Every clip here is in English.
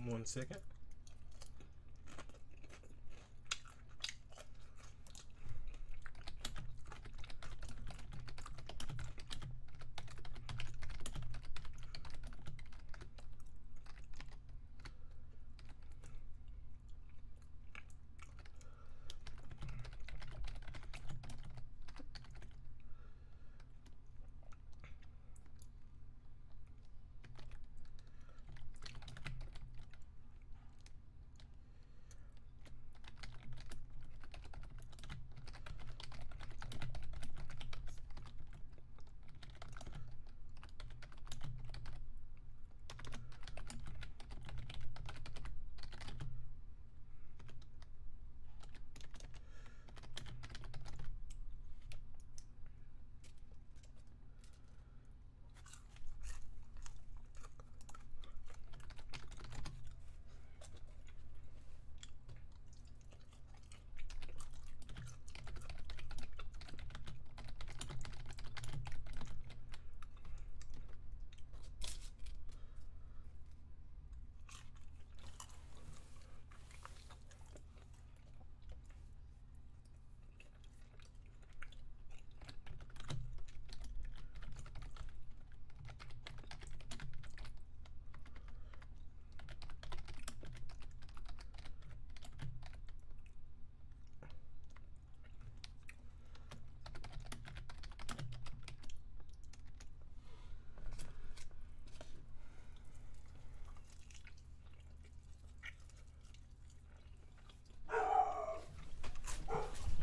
1 second.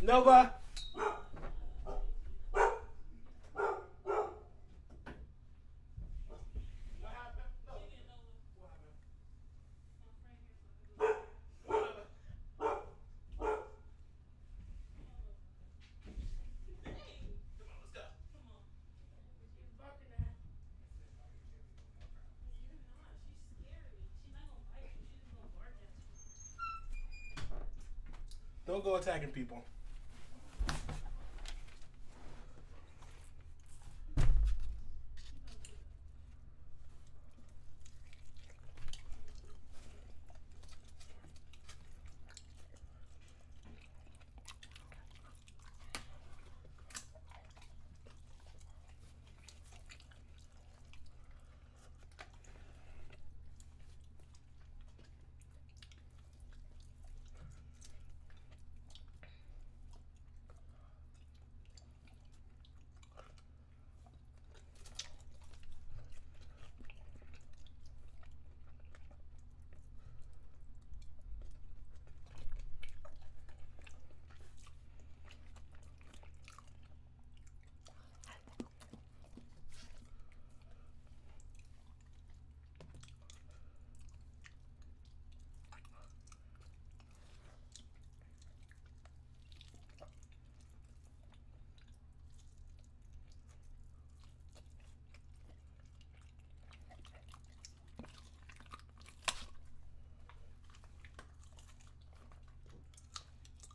Nova. Don't go attacking people.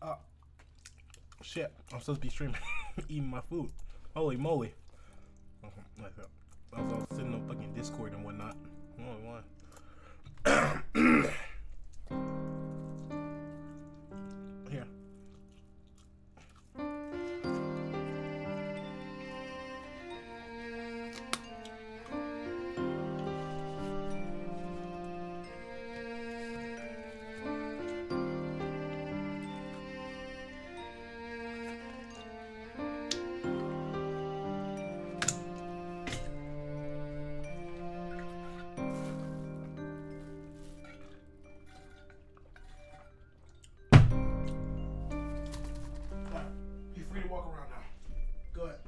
Oh, shit. I'm supposed to be streaming, eating my food. Holy moly. I was all sitting on fucking Discord and whatnot. Oh, why? Here. You're free to walk around now. Go ahead.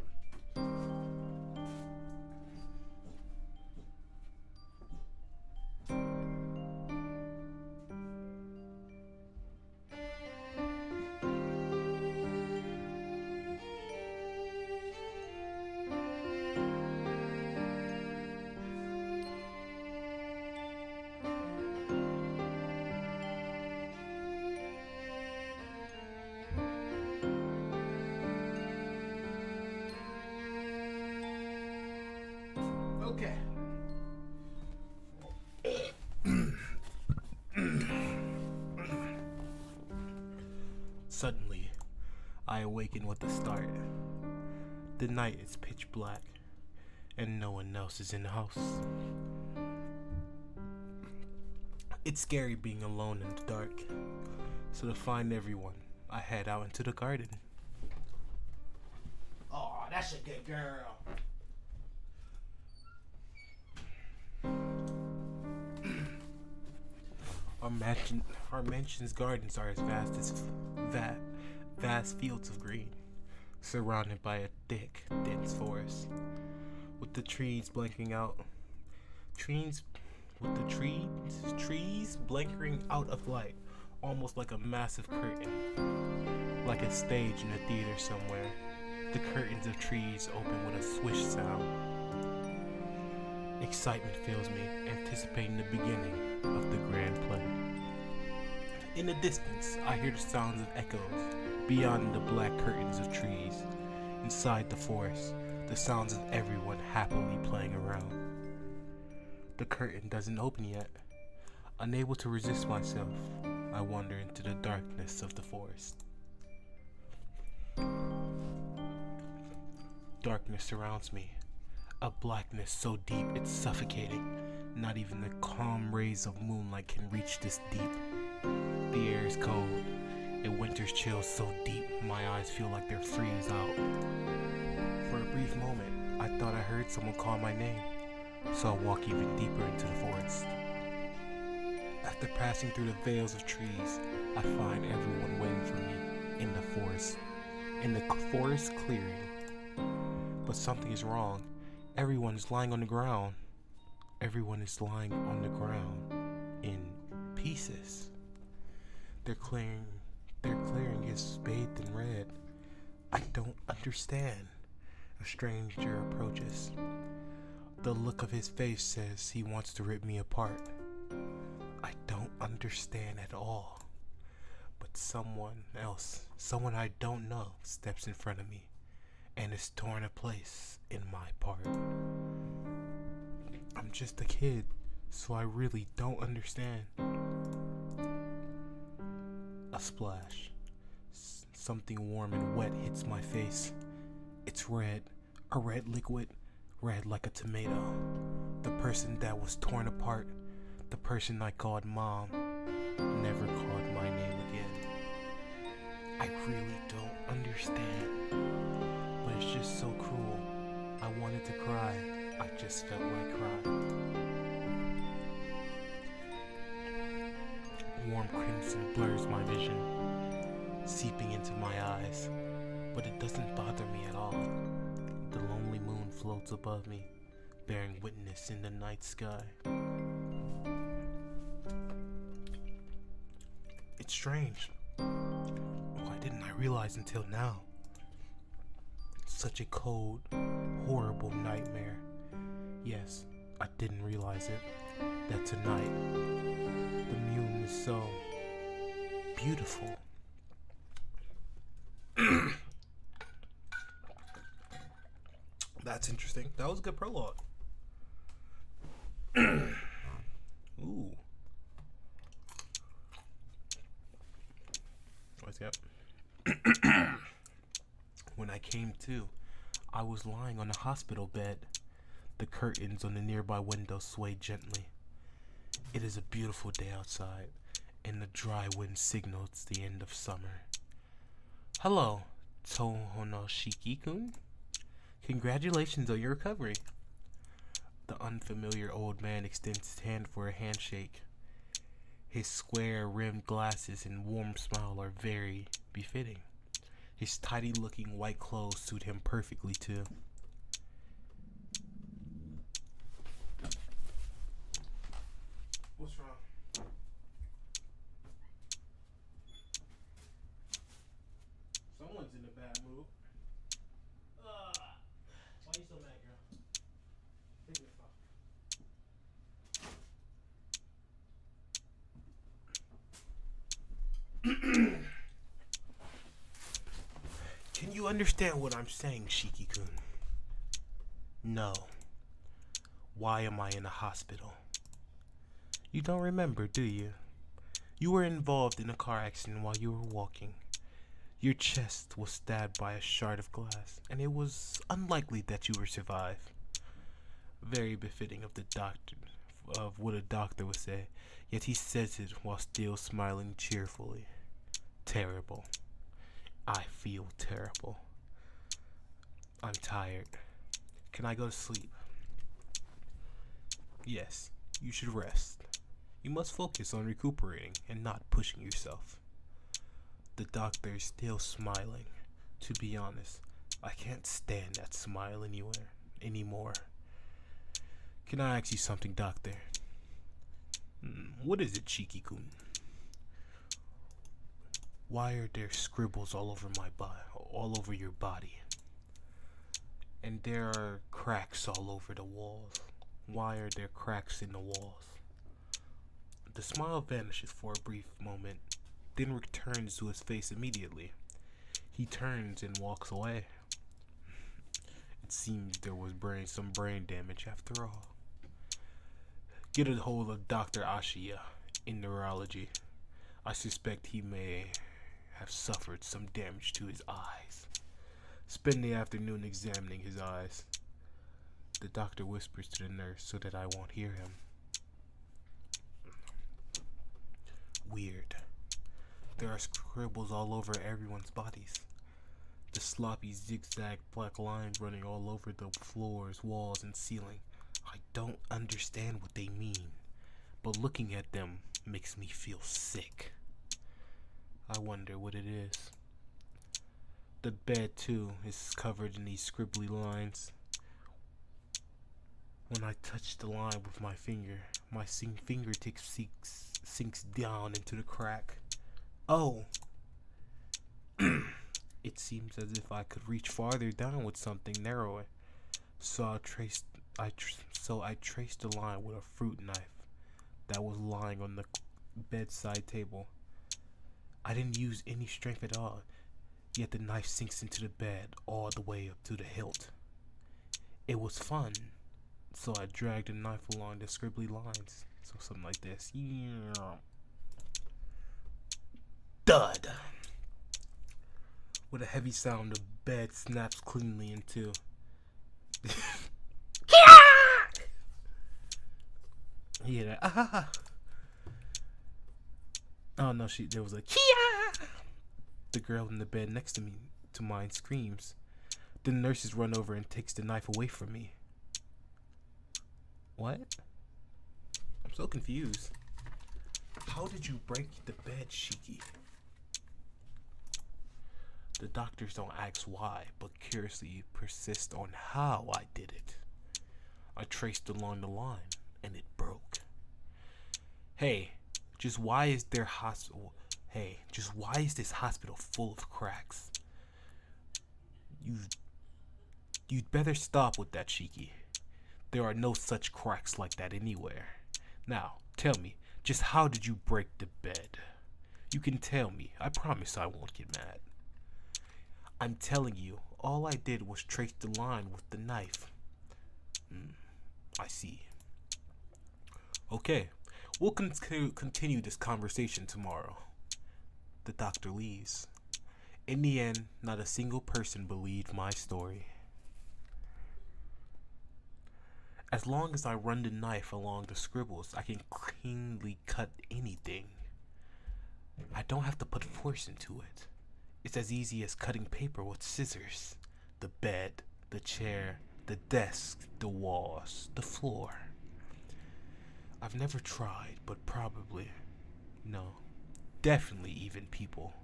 Okay. I awaken with a start. The night is pitch black, and no one else is in the house. It's scary being alone in the dark, so to find everyone, I head out into the garden. Oh, that's a good girl. Our mansion's gardens are as vast fields of green, surrounded by a thick, dense forest, with the trees blanking out. Trees blanking out of light, almost like a massive curtain, like a stage in a theater somewhere. The curtains of trees open with a swish sound. Excitement fills me, anticipating the beginning of the grand play. In the distance, I hear the sounds of echoes beyond the black curtains of trees. Inside the forest, the sounds of everyone happily playing around. The curtain doesn't open yet. Unable to resist myself, I wander into the darkness of the forest. Darkness surrounds me, a blackness so deep it's suffocating. Not even the calm rays of moonlight can reach this deep. The air is cold, a winter's chill so deep my eyes feel like they're freeze out. For a brief moment, I thought I heard someone call my name, so I walk even deeper into the forest. After passing through the veils of trees, I find everyone waiting for me in the forest clearing. But something is wrong. Everyone is lying on the ground. Everyone is lying on the ground in pieces. Their clearing is bathed in red. I don't understand. A stranger approaches. The look of his face says he wants to rip me apart. I don't understand at all. But someone I don't know, steps in front of me and is torn a place in my part. I'm just a kid, so I really don't understand. A splash. Something warm and wet hits my face. It's red, a red liquid, red like a tomato. The person that was torn apart, the person I called mom, never called my name again. I really don't understand, but it's just so cruel. I wanted to cry, I just felt like crying. Warm crimson blurs my vision, seeping into my eyes, but it doesn't bother me at all. The lonely moon floats above me, bearing witness in the night sky. It's strange. Why didn't I realize until now? Such a cold, horrible nightmare. Yes, I didn't realize it. That tonight, the moon is so beautiful. That's interesting. That was a good prologue. Ooh. What's up? When I came to, I was lying on a hospital bed. The curtains on the nearby window swayed gently. It is a beautiful day outside, and the dry wind signals the end of summer. Hello, Tohonoshiki-kun. Congratulations on your recovery. The unfamiliar old man extends his hand for a handshake. His square-rimmed glasses and warm smile are very befitting. His tidy-looking white clothes suit him perfectly, too. What's wrong? Someone's in a bad mood. Why you so mad, girl? Take this off. Can you understand what I'm saying, Shiki-kun? No. Why am I in a hospital? You don't remember, do you? You were involved in a car accident while you were walking. Your chest was stabbed by a shard of glass, and it was unlikely that you would survive. Very befitting of the doctor, of what a doctor would say, yet he says it while still smiling cheerfully. Terrible. I feel terrible. I'm tired. Can I go to sleep? Yes, you should rest. You must focus on recuperating and not pushing yourself. The doctor is still smiling. To be honest, I can't stand that smile anymore. Can I ask you something, doctor? What is it, Shiki-kun? Why are there scribbles all over all over your body? And there are cracks all over the walls. Why are there cracks in the walls? The smile vanishes for a brief moment, then returns to his face immediately. He turns and walks away. It seems there was some brain damage after all. Get a hold of Dr. Ashiya in neurology. I suspect he may have suffered some damage to his eyes. Spend the afternoon examining his eyes. The doctor whispers to the nurse so that I won't hear him. Weird. There are scribbles all over everyone's bodies. The sloppy zigzag black lines running all over the floors, walls, and ceiling. I don't understand what they mean, but looking at them makes me feel sick. I wonder what it is. The bed, too, is covered in these scribbly lines. When I touch the line with my finger, my fingertip sinks down into the crack. Oh! It seems as if I could reach farther down with something narrower. So I traced the line with a fruit knife that was lying on the bedside table. I didn't use any strength at all, yet the knife sinks into the bed all the way up to the hilt. It was fun, so I dragged the knife along the scribbly lines. So something like this. Thud! With a heavy sound, the bed snaps cleanly in two. Yeah, that. Oh no, there was a Kia! The girl in the bed next to mine screams. The nurses run over and takes the knife away from me. What? I'm so confused. How did you break the bed, Shiki? The doctors don't ask why, but curiously persist on how I did it. I traced along the line, and it broke. Hey, just why is this hospital full of cracks? You'd better stop with that, Shiki. There are no such cracks like that anywhere. Now, tell me, just how did you break the bed? You can tell me. I promise I won't get mad. I'm telling you, all I did was trace the line with the knife. I see. Okay, we'll continue this conversation tomorrow. The doctor leaves. In the end, not a single person believed my story. As long as I run the knife along the scribbles, I can cleanly cut anything. I don't have to put force into it. It's as easy as cutting paper with scissors. The bed, the chair, the desk, the walls, the floor. I've never tried, but probably, no, definitely even people.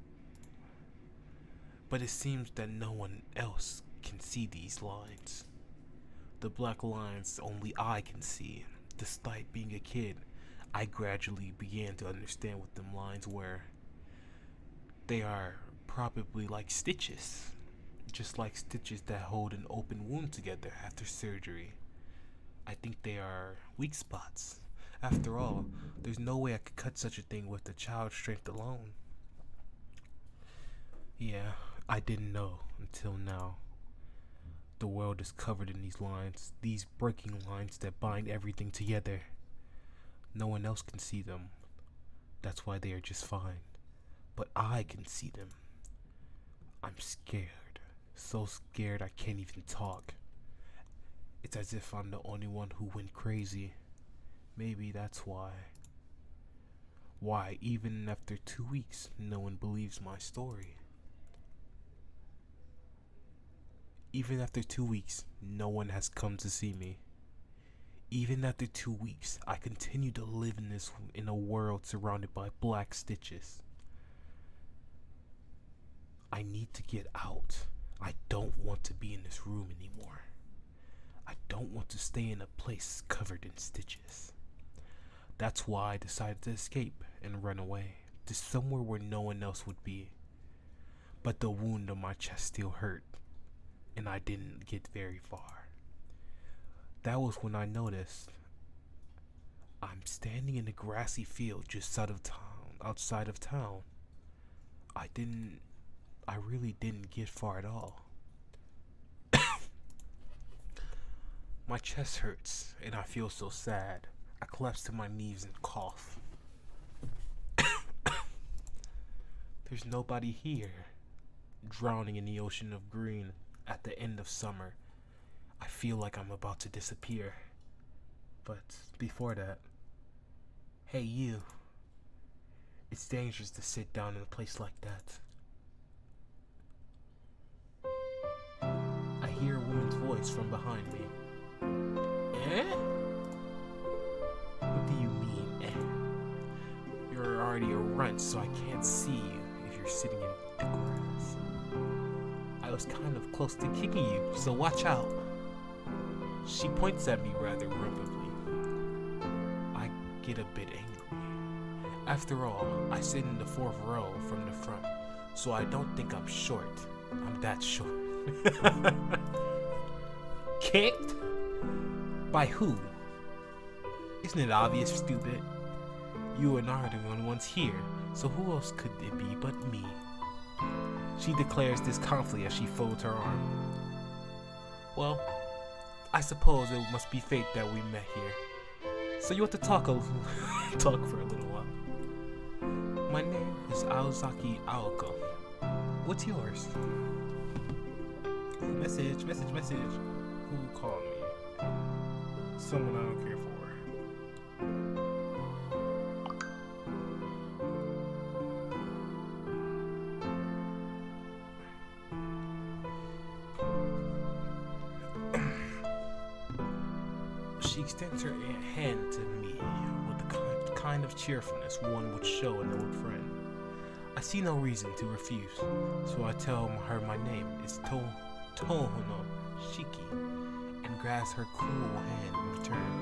But it seems that no one else can see these lines. The black lines only I can see. Despite being a kid, I gradually began to understand what them lines were. They are probably like stitches. Just like stitches that hold an open wound together after surgery. I think they are weak spots. After all, there's no way I could cut such a thing with the child's strength alone. Yeah, I didn't know until now. The world is covered in these lines, these breaking lines that bind everything together. No one else can see them. That's why they are just fine. But I can see them. I'm scared. So scared I can't even talk. It's as if I'm the only one who went crazy. Maybe that's why. Why, even after 2 weeks, no one believes my story. Even after 2 weeks, no one has come to see me. Even after 2 weeks, I continue to live in a world surrounded by black stitches. I need to get out. I don't want to be in this room anymore. I don't want to stay in a place covered in stitches. That's why I decided to escape and run away to somewhere where no one else would be. But the wound on my chest still hurt, and I didn't get very far. That was when I noticed I'm standing in a grassy field just outside of town. I really didn't get far at all. My chest hurts and I feel so sad. I collapse to my knees and cough. There's nobody here. Drowning in the ocean of green at the end of summer. I feel like I'm about to disappear. But before that, hey you. It's dangerous to sit down in a place like that. I hear a woman's voice from behind me. Eh? What do you mean, eh? You're already a runt, so I can't see you if you're sitting in the grass. I was kind of close to kicking you, so watch out. She points at me rather rumbly. I get a bit angry. After all, I sit in the 4th row from the front, so I don't think I'm short. I'm that short. Kicked? By who? Isn't it obvious, stupid? You and I are the only ones here, so who else could it be but me? She declares disconfidently as she folds her arm. Well, I suppose it must be fate that we met here. So you want to talk for a little while. My name is Aozaki Aoko. What's yours? Message. Who called me? Someone I don't care for. She extends her hand to me with the kind of cheerfulness one would show an old friend. I see no reason to refuse, so I tell her my name is Tohono Shiki and grasps her cool hand in return.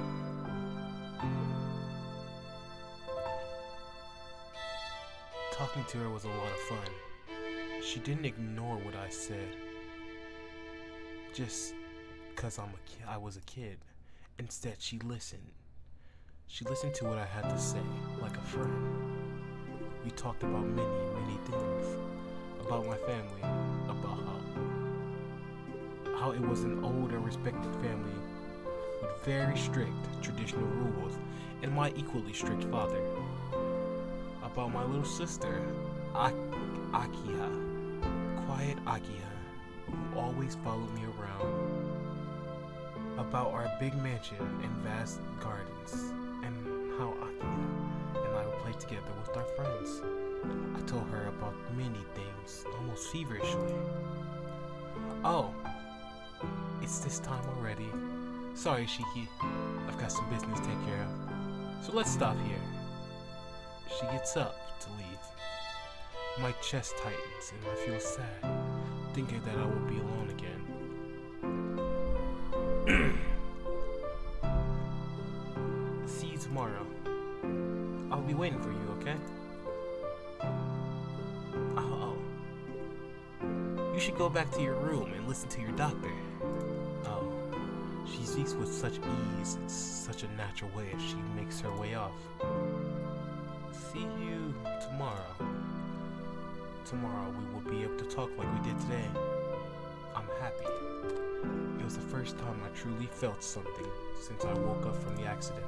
Talking to her was a lot of fun. She didn't ignore what I said just because I was a kid. Instead, she listened. She listened to what I had to say, like a friend. We talked about many things. About my family, about how it was an old and respected family with very strict traditional rules, and my equally strict father. About my little sister, Akiha, quiet Akiha, who always followed me around. About our big mansion and vast gardens, and how Akiha and I would play together with our friends. I told her about many things, almost feverishly. Oh, it's this time already. Sorry, Shiki. I've got some business to take care of. So let's stop here. She gets up to leave. My chest tightens and I feel sad, thinking that I will be alone again. See you tomorrow. I'll be waiting for you, okay? Oh. You should go back to your room and listen to your doctor. Oh. She speaks with such ease and such a natural way as she makes her way off. See you tomorrow. Tomorrow we will be able to talk like we did today. I'm happy. It was the first time I truly felt something since I woke up from the accident.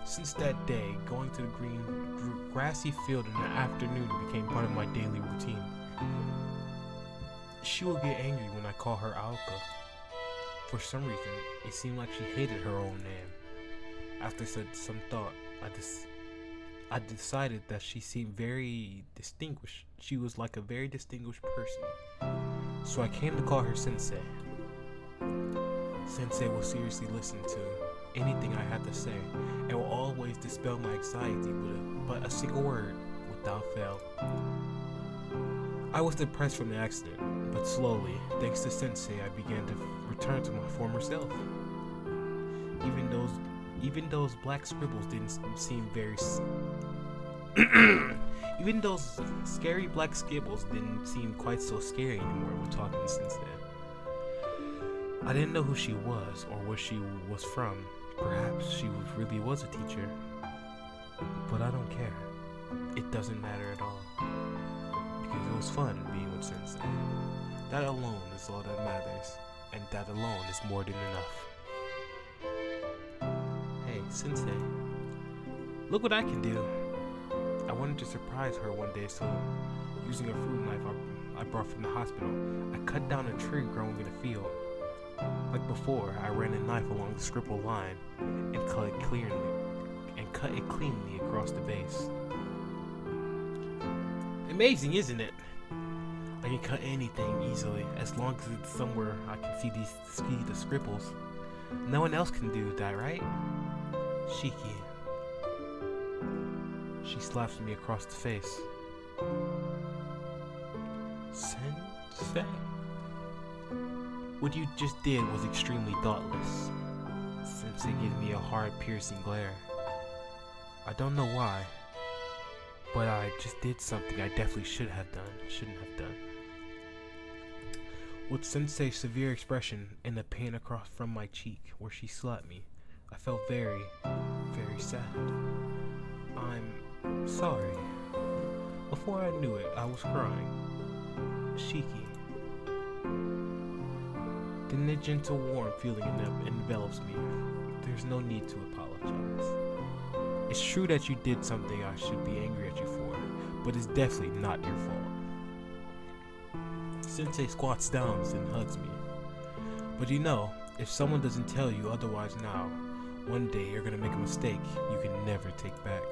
Since that day, going to the grassy field in the afternoon became part of my daily routine. She would get angry when I call her Aoka. For some reason, it seemed like she hated her own name. After some thought, I decided that she seemed very distinguished. She was like a very distinguished person. So I came to call her Sensei. Sensei will seriously listen to anything I had to say and will always dispel my anxiety with but a single word without fail. I was depressed from the accident, but slowly, thanks to Sensei, I began to return to my former self. Even those black scribbles didn't seem very even those scary black scribbles didn't seem quite so scary anymore when talking to Sensei. I didn't know who she was or where she was from. Perhaps she really was a teacher. But I don't care. It doesn't matter at all. Because it was fun being with Sensei. That alone is all that matters. And that alone is more than enough. Hey, Sensei. Look what I can do. I wanted to surprise her one day, so using a fruit knife I brought from the hospital, I cut down a tree growing in a field. Like before, I ran a knife along the scribble line and cut it cleanly across the base. Amazing, isn't it? I can cut anything easily as long as it's somewhere I can see the scribbles. No one else can do that, right? Shiki. She slaps me across the face. Sensei? What you just did was extremely thoughtless. Sensei gave me a hard, piercing glare. I don't know why, but I just did something I definitely shouldn't have done. With Sensei's severe expression and the pain across from my cheek where she slapped me, I felt very, very sad. I'm sorry. Before I knew it, I was crying. Shiki. Then a gentle, warm feeling envelops me. There's no need to apologize. It's true that you did something I should be angry at you for, but it's definitely not your fault. Sensei squats down and hugs me. But you know, if someone doesn't tell you otherwise now, one day you're gonna make a mistake you can never take back.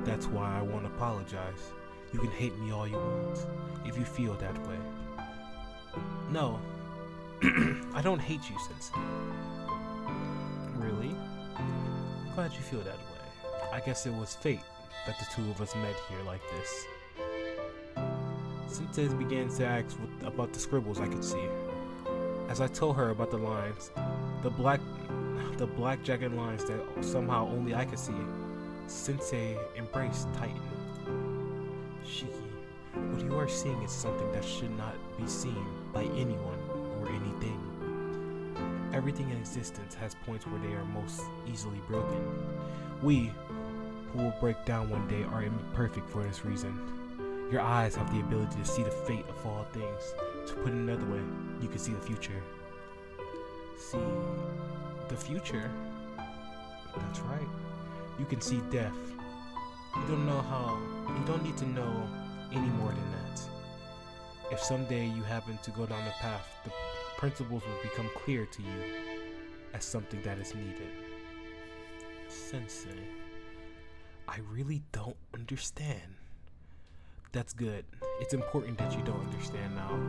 That's why I won't apologize. You can hate me all you want, if you feel that way. No, I don't hate you, Sensei. Really? I'm glad you feel that way. I guess it was fate that the two of us met here like this. Sensei began to ask about the scribbles I could see. As I told her about the lines, the black jagged lines that somehow only I could see, Sensei embraced tightened. Shiki, what you are seeing is something that should not be seen by anyone or anything. Everything in existence has points where they are most easily broken. We, who will break down one day, are imperfect for this reason. Your eyes have the ability to see the fate of all things. To put it another way, you can see the future. See the future? That's right. You can see death. You don't need to know any more than that. If someday you happen to go down the path, the principles will become clear to you as something that is needed. Sensei, I really don't understand. That's good. It's important that you don't understand now.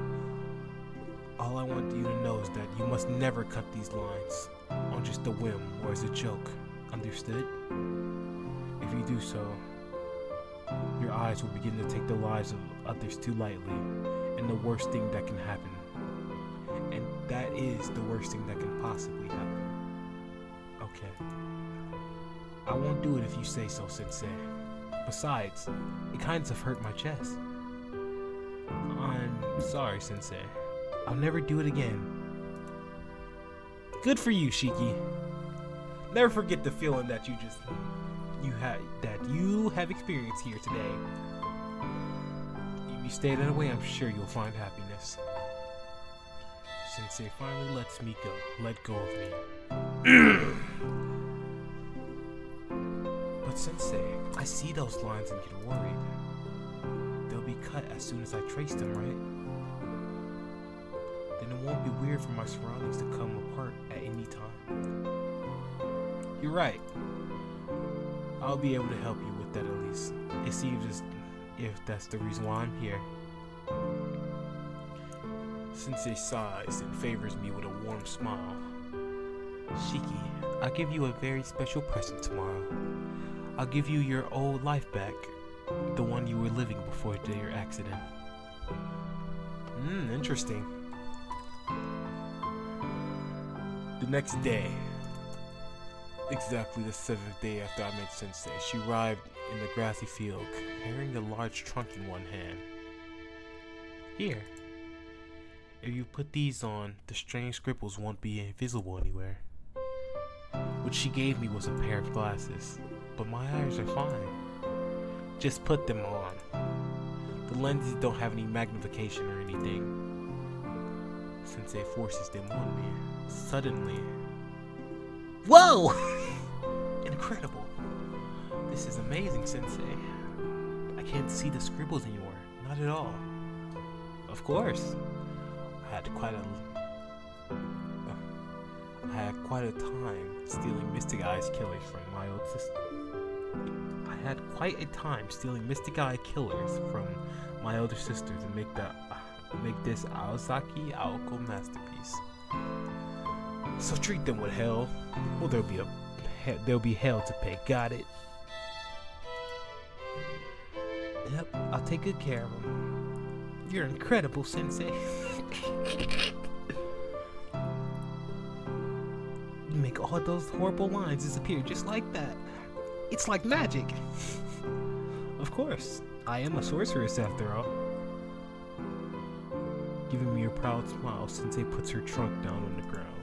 All I want you to know is that you must never cut these lines on just a whim or as a joke. Understood? If you do so, your eyes will begin to take the lives of others too lightly, and the worst thing that can happen. And that is the worst thing that can possibly happen. Okay. I won't do it if you say so, Sensei. Besides, it kind of hurt my chest. I'm sorry, Sensei. I'll never do it again. Good for you, Shiki. Never forget the feeling that you have experienced here today. If you stay that way, I'm sure you'll find happiness. Sensei finally lets me go. Let go of me. But Sensei, I see those lines and get worried. They'll be cut as soon as I trace them, right? won't be weird for my surroundings to come apart at any time. You're right. I'll be able to help you with that at least. It seems as if that's the reason why I'm here. Sensei sighs and favors me with a warm smile. Shiki, I'll give you a very special present tomorrow. I'll give you your old life back. The one you were living before your accident. Interesting. The next day, exactly the 7th day after I met Sensei, she arrived in the grassy field, carrying a large trunk in one hand. Here. If you put these on, the strange scribbles won't be invisible anywhere. What she gave me was a pair of glasses, but my eyes are fine. Just put them on. The lenses don't have any magnification or anything. Sensei forces them on me. Suddenly. Whoa! Incredible. This is amazing, Sensei. I can't see the scribbles anymore. Not at all. Of course. I had quite a time stealing Mystic Eye's killers from my old sister. I had quite a time stealing Mystic Eye killers from my elder sister to make this Aosaki Aoko masterpiece. So treat them with hell. Well, there'll be hell to pay. Got it? Yep, I'll take good care of them. You're incredible, Sensei. You make all those horrible lines disappear just like that. It's like magic. Of course, I am a sorceress after all. Giving me a proud smile, Sensei puts her trunk down on the ground.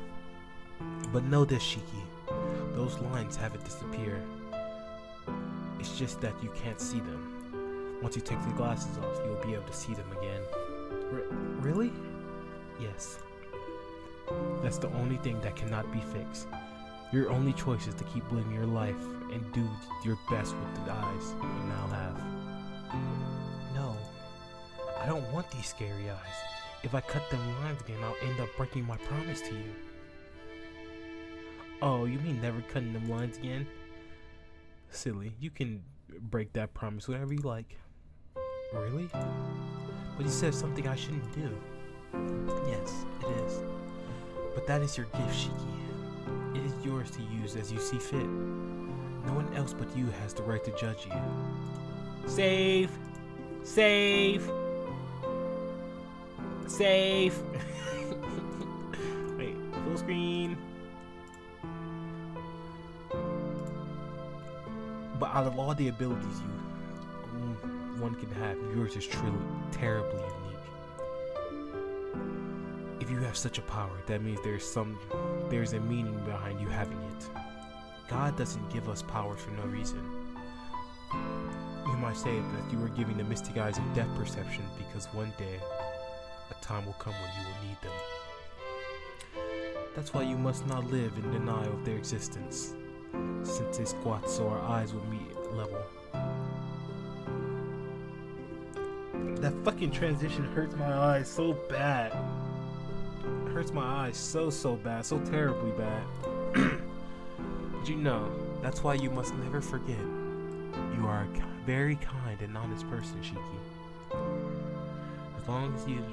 But know this, Shiki. Those lines haven't disappeared. It's just that you can't see them. Once you take the glasses off, you'll be able to see them again. Really? Yes. That's the only thing that cannot be fixed. Your only choice is to keep living your life and do your best with the eyes you now have. No, I don't want these scary eyes. If I cut them lines again, I'll end up breaking my promise to you. Oh, you mean never cutting them lines again? Silly, you can break that promise whenever you like. Really? But you said something I shouldn't do. Yes, it is. But that is your gift, Shiki. It is yours to use as you see fit. No one else but you has the right to judge you. Save! Save! Save! Wait, full screen. But out of all the abilities one can have, yours is truly terribly unique. If you have such a power, that means there's a meaning behind you having it. God doesn't give us powers for no reason. You might say that you were giving the mystic eyes of depth perception because one day, a time will come when you will need them. That's why you must not live in denial of their existence. Since they squat so our eyes will meet level. That fucking transition hurts my eyes so bad. It hurts my eyes so bad, so terribly bad. But you know, that's why you must never forget. You are a very kind and honest person, Shiki. As long as you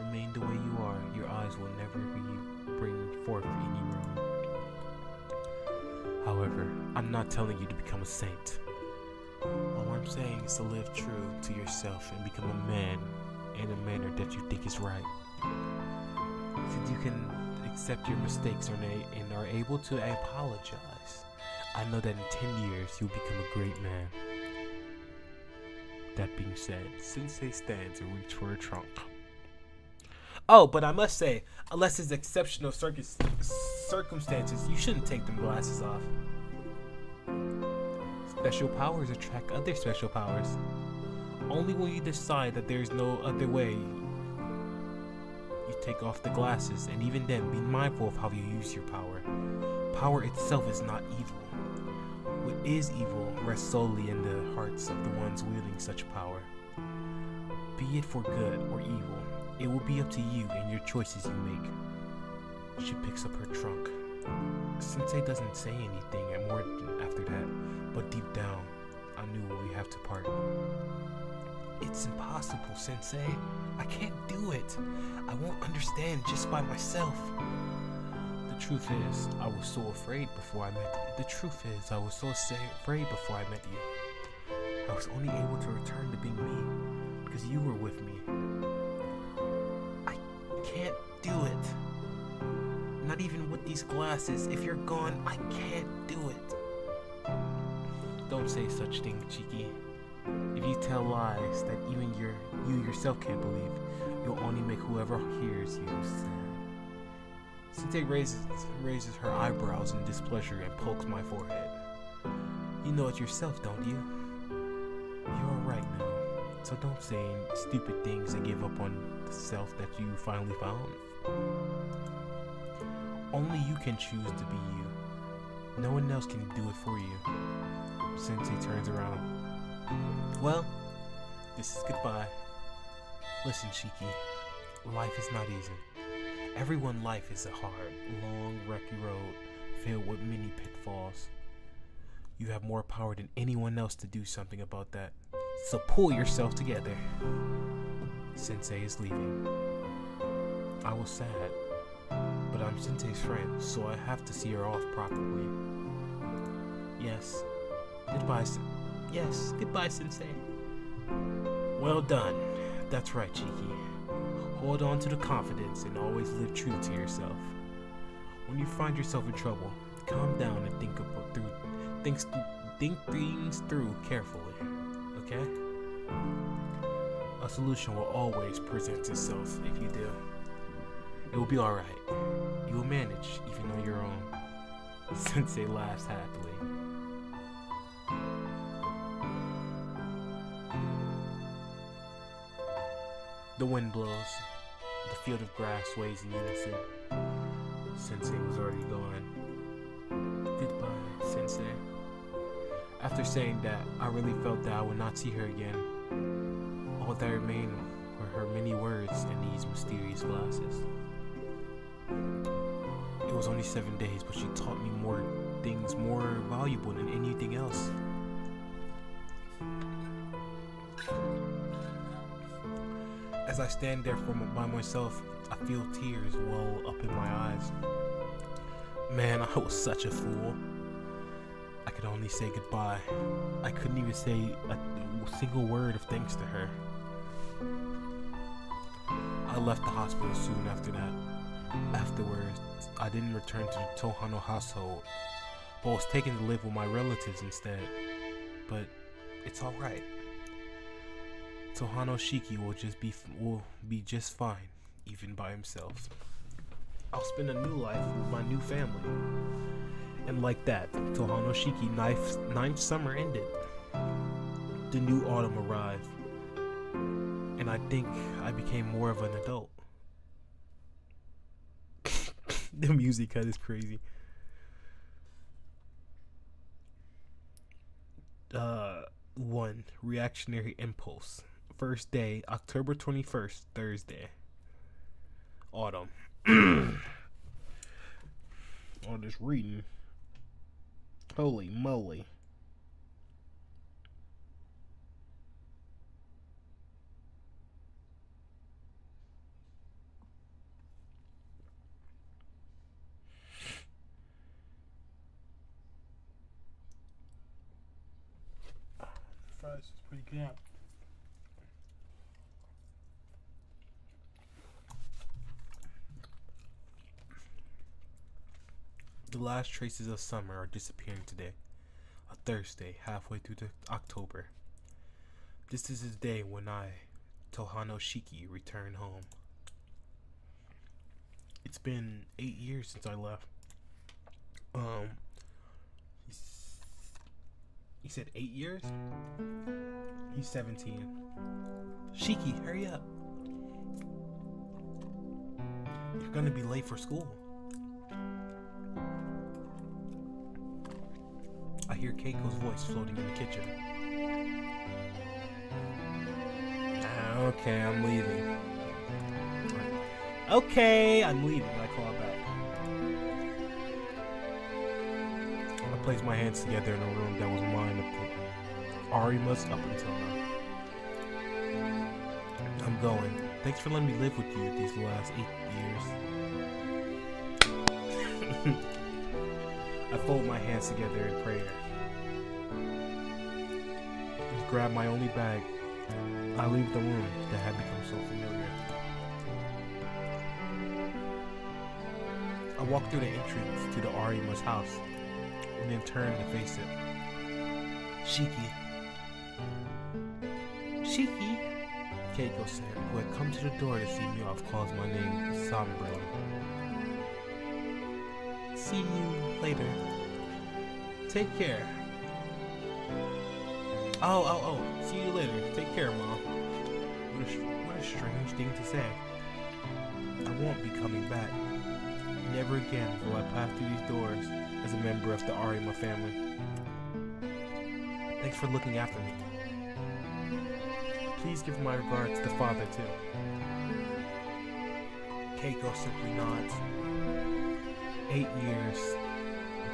remain the way you are, your eyes will never bring forth any wrong. However, I'm not telling you to become a saint. All I'm saying is to live true to yourself and become a man in a manner that you think is right. Since you can accept your mistakes and are able to apologize, I know that in 10 years you'll become a great man. That being said, Sensei stands and reaches for a trunk. Oh, but I must say, unless it's exceptional circumstances, you shouldn't take them glasses off. Special powers attract other special powers. Only when you decide that there's no other way, you take off the glasses, and even then, be mindful of how you use your power. Power itself is not evil. What is evil rests solely in the hearts of the ones wielding such power. Be it for good or evil, It will be up to you and your choices you make. She picks up her trunk. Sensei doesn't say anything and more after that, but deep down, I knew we have to part. It's impossible, Sensei. I can't do it. I won't understand just by myself. The truth is, I was so afraid before I met you. I was only able to return to being me because you were with me. I can't do it. Not even with these glasses. If you're gone, I can't do it. Don't say such thing, Chiki. If you tell lies that even you yourself can't believe, you'll only make whoever hears you sad. Sensei raises her eyebrows in displeasure and pokes my forehead. You know it yourself, don't you? You're right now, so don't say stupid things and give up on the self that you finally found. Only you can choose to be you. No one else can do it for you. Sensei turns around. Well, this is goodbye. Listen, Shiki, life is not easy. Everyone's life is a hard, long, rocky road filled with many pitfalls. You have more power than anyone else to do something about that. So pull yourself together. Sensei is leaving. I was sad, but I'm Sensei's friend, so I have to see her off properly. Yes. Goodbye, Sensei. Well done. That's right, Chiki. Hold on to the confidence and always live true to yourself. When you find yourself in trouble, calm down and think things through carefully. Okay? A solution will always present itself if you do. It will be alright. You will manage, even on your own. Sensei laughs happily. The wind blows. The field of grass sways in unison. Sensei was already gone. Goodbye, Sensei. After saying that, I really felt that I would not see her again. All that remained were her many words and these mysterious glasses. It was only 7 days, but she taught me more things more valuable than anything else. As I stand there by myself, I feel tears well up in my eyes. Man, I was such a fool. I could only say goodbye. I couldn't even say a single word of thanks to her. I left the hospital soon after that. Afterwards, I didn't return to the Tohano household, but was taken to live with my relatives instead. But it's alright. Tohano Shiki will be just fine, even by himself. I'll spend a new life with my new family. And like that, Tohano Shiki ninth summer ended. The new autumn arrived, and I think I became more of an adult. The music cut is crazy. One, reactionary impulse. First day, October 21st, Thursday. Autumn. All this reading. Holy moly. Fries is pretty good. The last traces of summer are disappearing today. A Thursday, halfway through October. This is the day when I, Tohano Shiki, return home. It's been 8 years since I left. He said 8 years? He's 17. Shiki, hurry up. You're gonna be late for school. I hear Keiko's voice floating in the kitchen. Okay, I'm leaving. Okay, I'm leaving. I call back. I placed my hands together in a room that was mine up to Arima's up until now. I'm going. Thanks for letting me live with you these last 8 years. I fold my hands together in prayer. And grab my only bag. I leave the room that had become so familiar. I walk through the entrance to the Arima's house and then turn to face it. Shiki. Shiki? Keiko said, who had come to the door to see me off, calls my name somberly. See you later. Take care. Oh. See you later. Take care, Mom. What a strange thing to say. I won't be coming back. Never again will I pass through these doors as a member of the Arima family. Thanks for looking after me. Please give my regards to Father, too. Keiko simply nods. 8 years.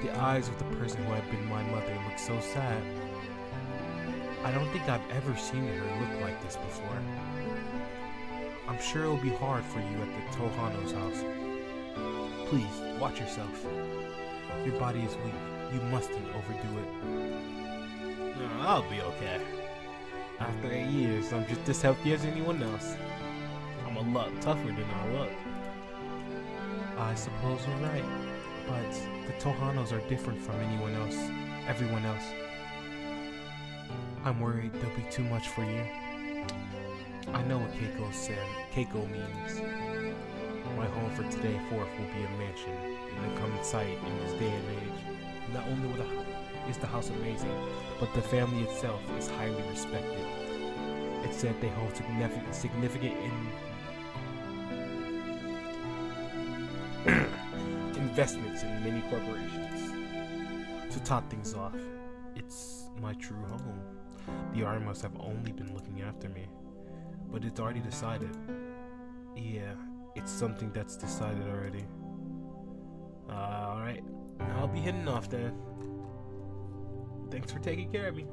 The eyes of the person who had been my mother look so sad. I don't think I've ever seen her look like this before. I'm sure it'll be hard for you at the Tohano's house. Please, watch yourself. Your body is weak. You mustn't overdo it. No, I'll be okay. After 8 years, I'm just as healthy as anyone else. I'm a lot tougher than I look. I suppose you're right. But the Tohanos are different from everyone else. I'm worried they'll be too much for you. I know what Keiko means. My home for today forth will be a mansion, an uncommon sight in this day and age. Not only is the house amazing, but the family itself is highly respected. It's said they hold significant investments in many corporations. To top things off, it's my true home. The Arimas have only been looking after me, but it's already decided. Yeah, it's something that's decided already. Alright, I'll be heading off then. Thanks for taking care of me.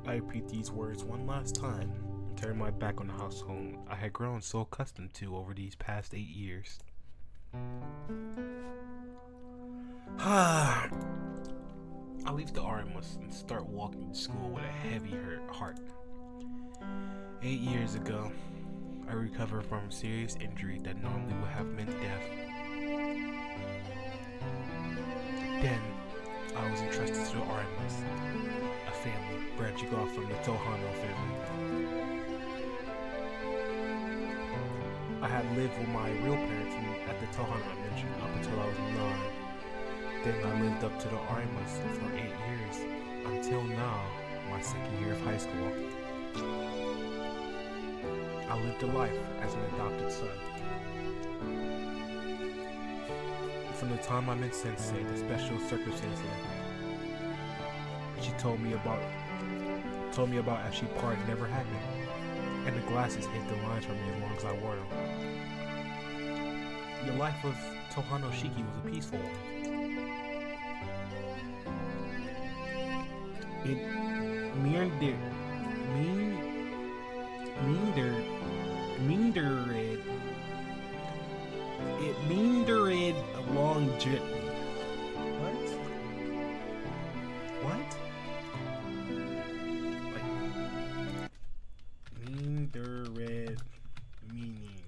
I repeat these words one last time and turn my back on the house home I had grown so accustomed to over these past 8 years. I leave the Arimas and start walking to school with a heavy heart. 8 years ago, I recovered from a serious injury that normally would have meant death. Then, I was entrusted to the Arimas, a family branching off from the Tohano family. I had lived with my real parents at the Tohano I mentioned up until I was 9. Then I lived up to the Arimas for 8 years, until now, my second year of high school. I lived a life as an adopted son. From the time I met Sensei, the special circumstances she told me about as she parted never happened, and the glasses hid the lines from me as long as I wore them. The life of Tohano Shiki was a peaceful one. It meandered along gently. What? Like, meandered meaning.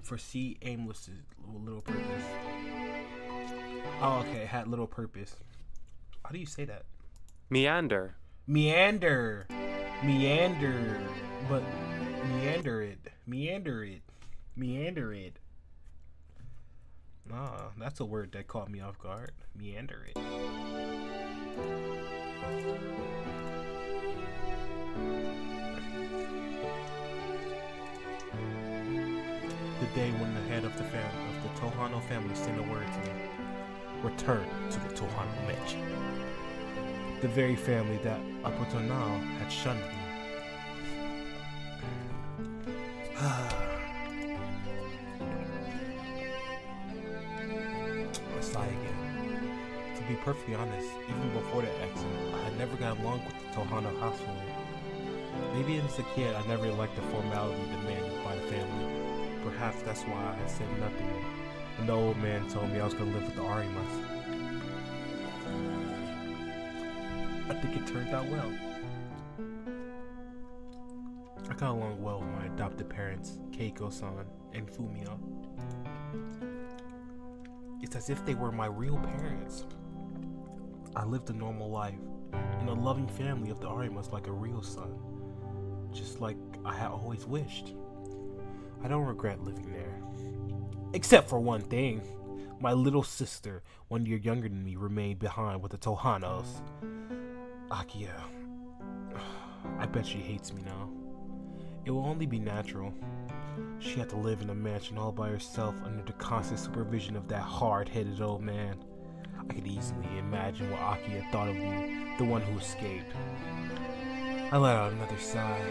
Foresee aimless little purpose. Oh, okay, it had little purpose. How do you say that? Meander. But meander it. Nah, that's a word that caught me off guard. Meander it. The day when the head of the Tohano family sent a word to me. Return to the Tohano mansion. The very family that up until now had shunned me. I sigh again. To be perfectly honest, even before that accident, I had never got along with the Tohano household. Maybe as a kid, I never liked the formality demanded by the family. Perhaps that's why I said nothing when the old man told me I was going to live with the Arimas. I think it turned out well. I got along well with my adopted parents, Keiko-san and Fumio. It's as if they were my real parents. I lived a normal life in a loving family of the Arimas like a real son, just like I had always wished. I don't regret living there. Except for one thing. My little sister, 1 year younger than me, remained behind with the Tohanos. Akia. I bet she hates me now. It will only be natural. She had to live in a mansion all by herself under the constant supervision of that hard-headed old man. I could easily imagine what Akia thought of me, the one who escaped. I let out another sigh.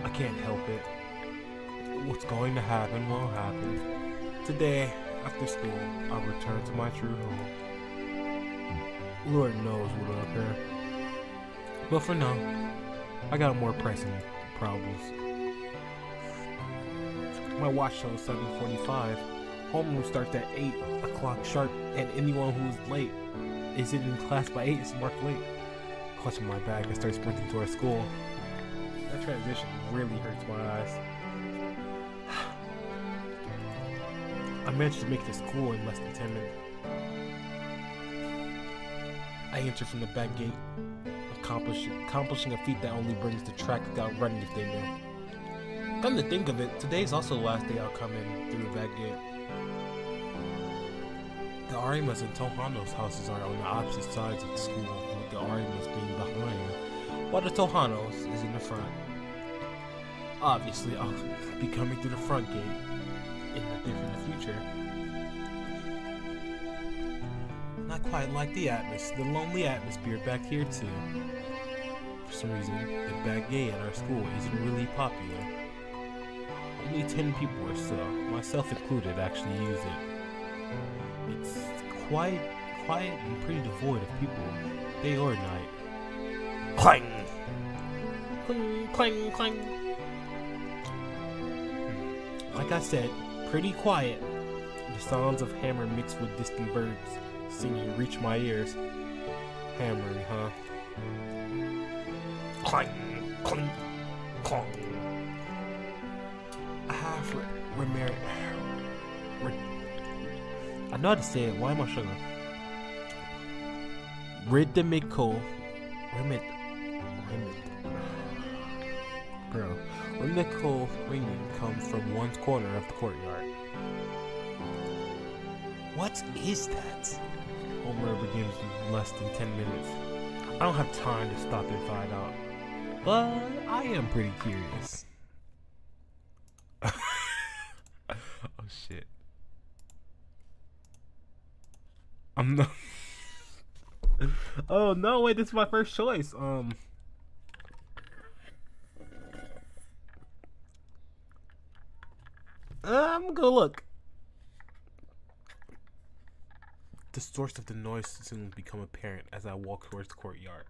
I can't help it. What's going to happen will happen. Today, after school, I'll return to my true home. Lord knows what'll occur. But for now, I got more pressing problems. My watch shows 7:45. Homeroom starts at 8 o'clock sharp, and anyone who's late isn't in class by 8 is marked late. Clutching my bag, I start sprinting towards school. That transition really hurts my eyes. I managed to make it to school in less than 10 minutes. I enter from the back gate, accomplishing a feat that only brings the track without running if they knew. Come to think of it, today's also the last day I'll come in through the back gate. The Arimas and Tohano's houses are on the opposite sides of the school, with the Arimas being behind, while the Tohano's is in the front. Obviously, I'll be coming through the front gate in the different future. Not quite like the lonely atmosphere back here too. For some reason, the back gate at our school isn't really popular. Only 10 people or so, myself included, actually use it. It's quiet and pretty devoid of people, day or night. Clang! Clang, clang, clang. Like I said, pretty quiet. The sounds of hammer mixed with distant birds singing reach my ears. Hammering, huh? Clang, clang, clang. I have I know how to say it. Why am I struggling? Rhythmical ringing comes from one corner of the courtyard. What is that? Homework begins in less than 10 minutes. I don't have time to stop and find out, but I am pretty curious. Oh shit. I'm not. Oh no! Wait, this is my first choice. I'm gonna go look. The source of the noise soon become apparent as I walk towards the courtyard.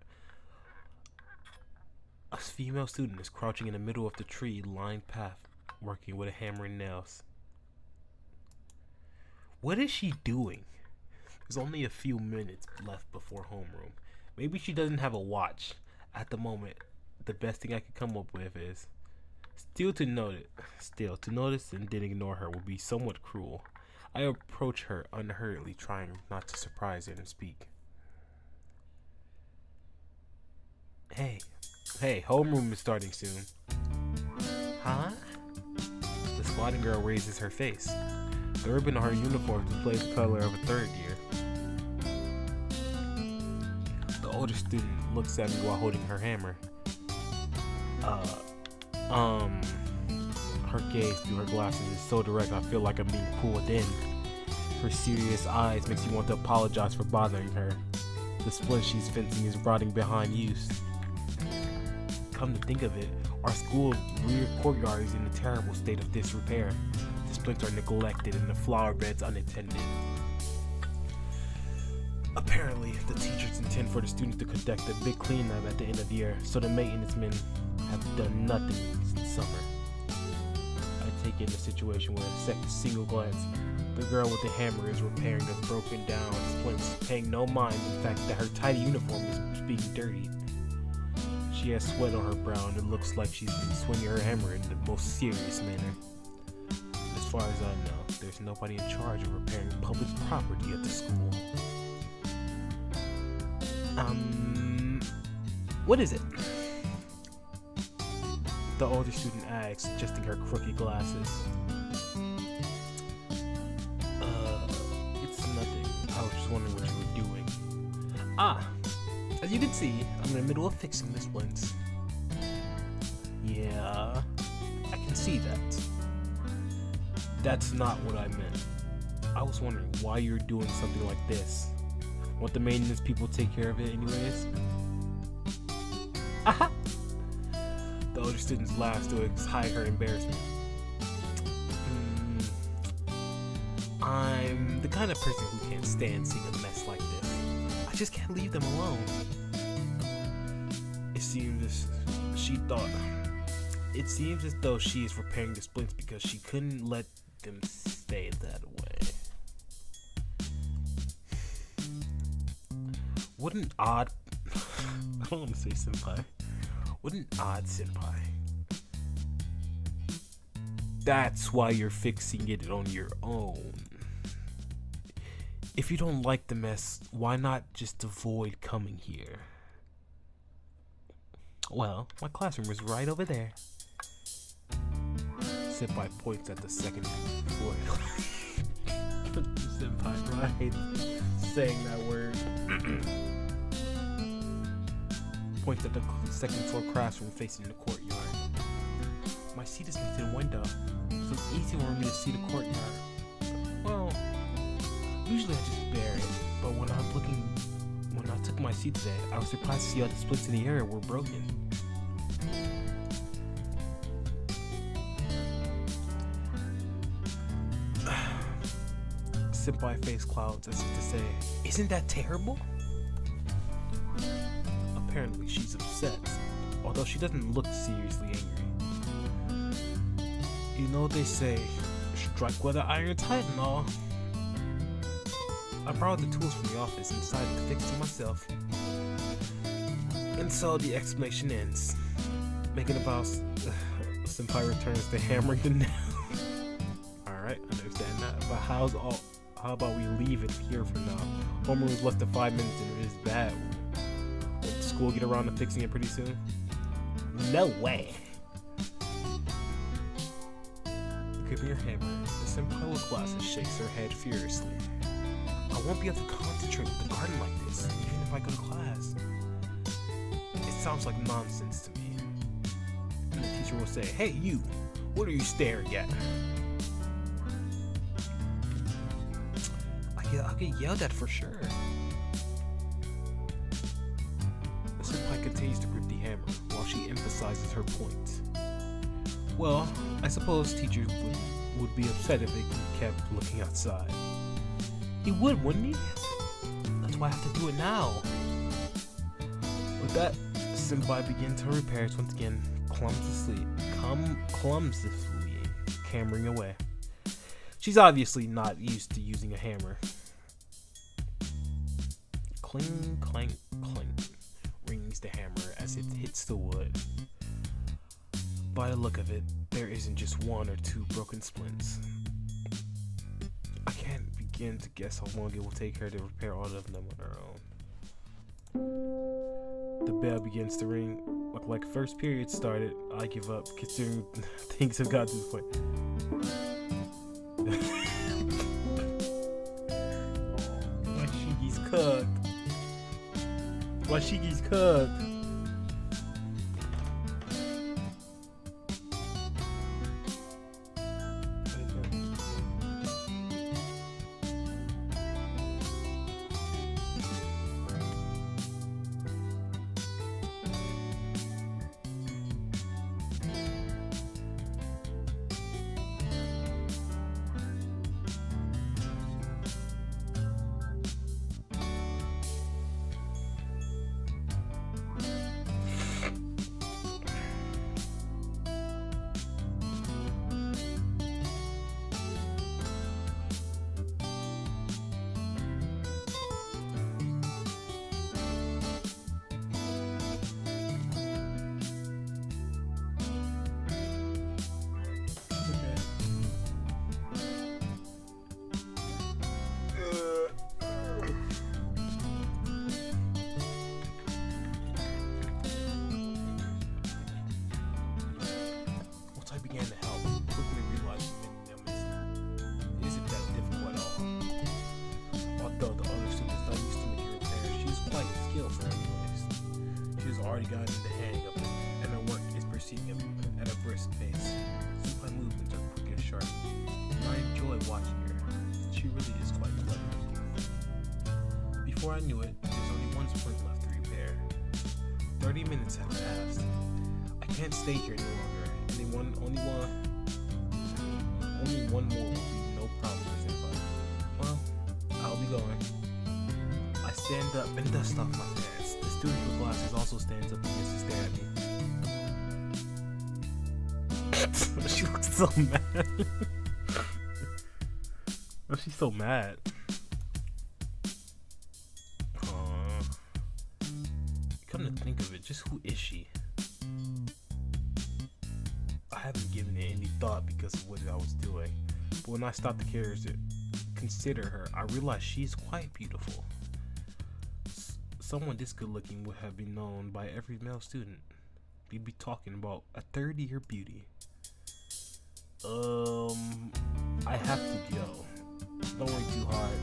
A female student is crouching in the middle of the tree-lined path, working with a hammer and nails. What is she doing? There's only a few minutes left before homeroom. Maybe she doesn't have a watch. At the moment, the best thing I could come up with is still to notice and then ignore her would be somewhat cruel. I approach her unhurriedly, trying not to surprise her and speak. Hey, homeroom is starting soon. Huh? The squatting girl raises her face. The ribbon on her uniform displays the color of a third year. The older student looks at me while holding her hammer. Her gaze through her glasses is so direct I feel like I'm being pulled in. Her serious eyes makes me want to apologize for bothering her. The splint she's fencing is rotting behind use. Come to think of it, our school's rear courtyard is in a terrible state of disrepair. The splints are neglected and the flower beds unattended. Apparently, the teachers intend for the students to conduct a big cleanup at the end of the year, so the maintenance men have done nothing since summer. I take it in a situation where, at a single glance, the girl with the hammer is repairing the broken down splints, paying no mind to the fact that her tidy uniform is being dirtied. She has sweat on her brow and it looks like she's been swinging her hammer in the most serious manner. As far as I know, there's nobody in charge of repairing public property at the school. What is it? The older student asks, adjusting her crooked glasses. It's nothing. I was just wondering what you were doing. As you can see, I'm in the middle of fixing the splints. Yeah, I can see that. That's not what I meant. I was wondering why you're doing something like this. Want the maintenance people take care of it anyways? Aha! The older students laugh to hide her embarrassment. I'm the kind of person who can't stand seeing a mess like this. I just can't leave them alone. It seems as though she is repairing the splints because she couldn't let them stay that way. What an odd... I don't want to say senpai. What an odd senpai. That's why you're fixing it on your own. If you don't like the mess, why not just avoid coming here? Well, my classroom is right over there. Senpai points at the second floor. Senpai, right? Saying that word. Points at the second floor classroom facing the courtyard. My seat is next to the window, so it's easy for me to see the courtyard. Well, usually I just bear it, but when I took my seat today, I was surprised to see all the splits in the area were broken. Senpai face clouds as if to say, "Isn't that terrible?" Apparently she's upset, although she doesn't look seriously angry. You know they say, strike while the iron's hot and all. I borrowed the tools from the office and decided to fix them myself. And so the explanation ends. Making a bow, Senpai returns to hammering the nail. Alright, I understand that. But how about we leave it here for now? Homeroom is less than 5 minutes and it is bad. Will school get around to fixing it pretty soon? No way. Give me your hammer. The senpai with glasses shakes her head furiously. I won't be able to concentrate with the garden like this, even if I go to class. It sounds like nonsense to me. And the teacher will say, "Hey you, what are you staring at?" I'll get yelled at for sure. The senpai continues to grip the hammer while she emphasizes her point. Well, I suppose teachers would be upset if they kept looking outside. He would, wouldn't he? That's why I have to do it now. With that, senpai begins her repairs once again, clumsily hammering away. She's obviously not used to using a hammer. Cling, clank, clink, rings the hammer as it hits the wood. By the look of it, there isn't just one or two broken splints. I can't begin to guess how long it will take her to repair all of them on her own. The bell begins to ring. Look like first period started. I give up, considering things have gotten to this point. Washiki's cooked. Washiki's cooked. already gotten the hang of it, and her work is proceeding at a brisk pace. Senpai movements are quick and sharp, and I enjoy watching her. She really is quite clever. Before I knew it, there's only one sprint left to repair. 30 minutes have passed. I can't stay here any longer. Only one more will be no problem for Senpai. Well, I'll be going. I stand up and dust off my pants. The student with glasses also stands up and begins to stare at me. She looks so mad. Oh, she's so mad. Come to think of it, just who is she? I haven't given it any thought because of what I was doing, but when I stopped to consider her, I realized she's quite beautiful. Someone this good looking would have been known by every male student. We'd be talking about a 30-year beauty. I have to go. Don't worry too hard.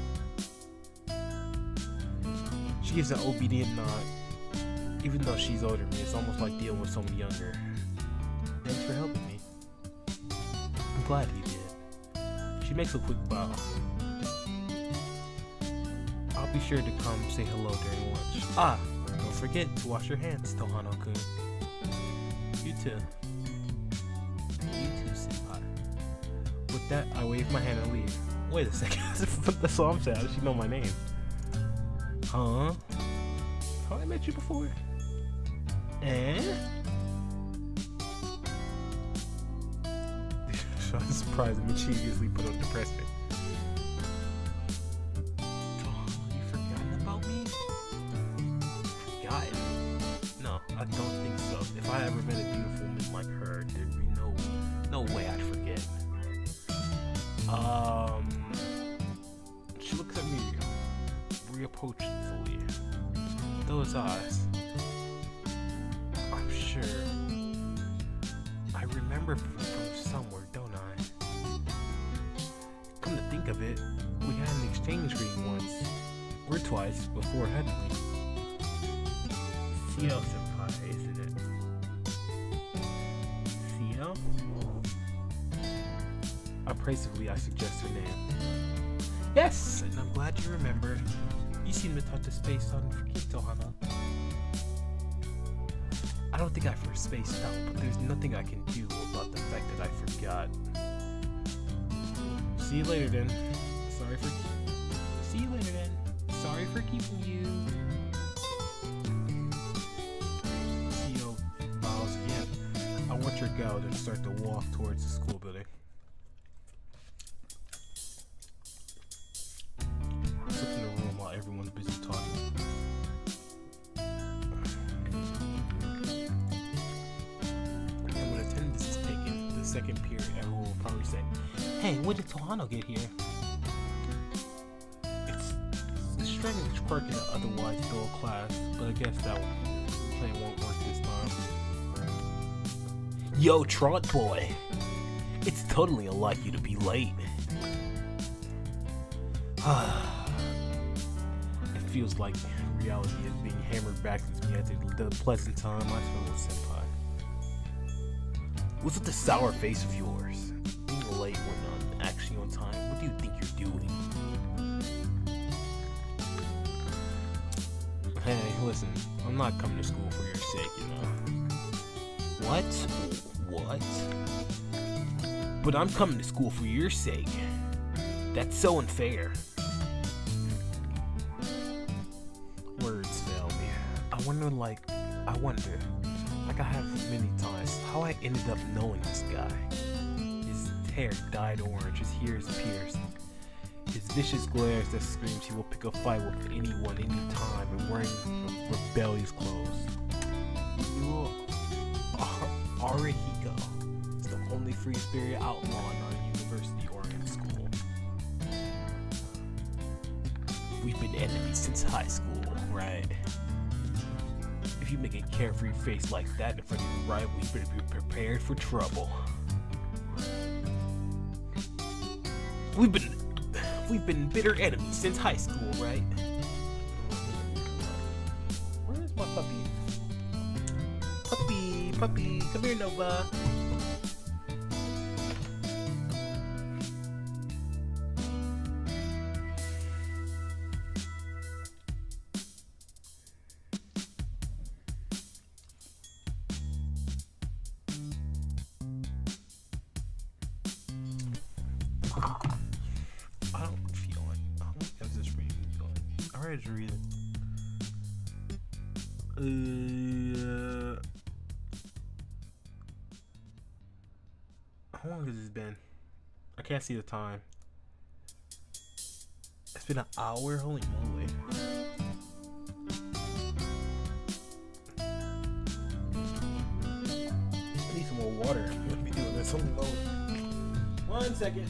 She gives an obedient nod. Even though she's older than me, it's almost like dealing with someone younger. Thanks for helping me. I'm glad you did. She makes a quick bow. I'll be sure to come say hello during lunch. Don't forget to wash your hands, Tohano-kun. You too. You too, senpai. With that, I wave my hand and leave. Wait a second. That's all I'm saying. How does she know my name? Huh? Have I met you before? Eh? I'm surprised and mischievously put on depressing. You forgotten about me? Forgotten? No, I don't think so. If I ever met a beautiful woman like her, there'd be no way I'd forget. She looks at me, reproachfully. Those eyes. I'm sure I remember from somewhere, don't I? Come to think of it, we had an exchange greeting once, or twice before, hadn't we? Seo senpai, isn't it? Seo? Appraisively, I suggest her name. Yes, and I'm glad you remember. You seem to touch a space on Tohana. I don't think I first spaced out, but there's nothing I can do about the fact that I forgot. See you later then. See you later then. Sorry for keeping you. Seo bows again. I watch her go and start to walk towards the school building. Everyone's busy talking. And when attendance is taken, the second period, everyone will probably say, "Hey, when did Tohano get here?" It's a strange quirk in an otherwise dull class, but I guess that plan won't work this time. Yo, Trot Boy! It's totally unlike you to be late. Feels like reality is being hammered back into me after the pleasant time I spent with senpai. What's with the sour face of yours? Being late when not actually on time, what do you think you're doing? Hey, listen, I'm not coming to school for your sake, you know. What? But I'm coming to school for your sake. That's so unfair. Words fail me. I wonder, like I have many times, how I ended up knowing this guy. His hair dyed orange, his ears pierced, his vicious glares that screams he will pick a fight with anyone, anytime, and wearing rebellious clothes. You are Arihiko. It's the only free spirit outlaw in our university-oriented school. We've been enemies since high school, right? If you make a carefree face like that in front of your rival, you better be prepared for trouble. We've been bitter enemies since high school, right? Where is my puppy? puppy. Come here, Nova. I don't feel like. How long is this reading going? I'm ready to read it. How long has this been? I can't see the time. It's been an hour? Holy moly. I need some more water. I'm gonna be doing this. Holy moly. 1 second.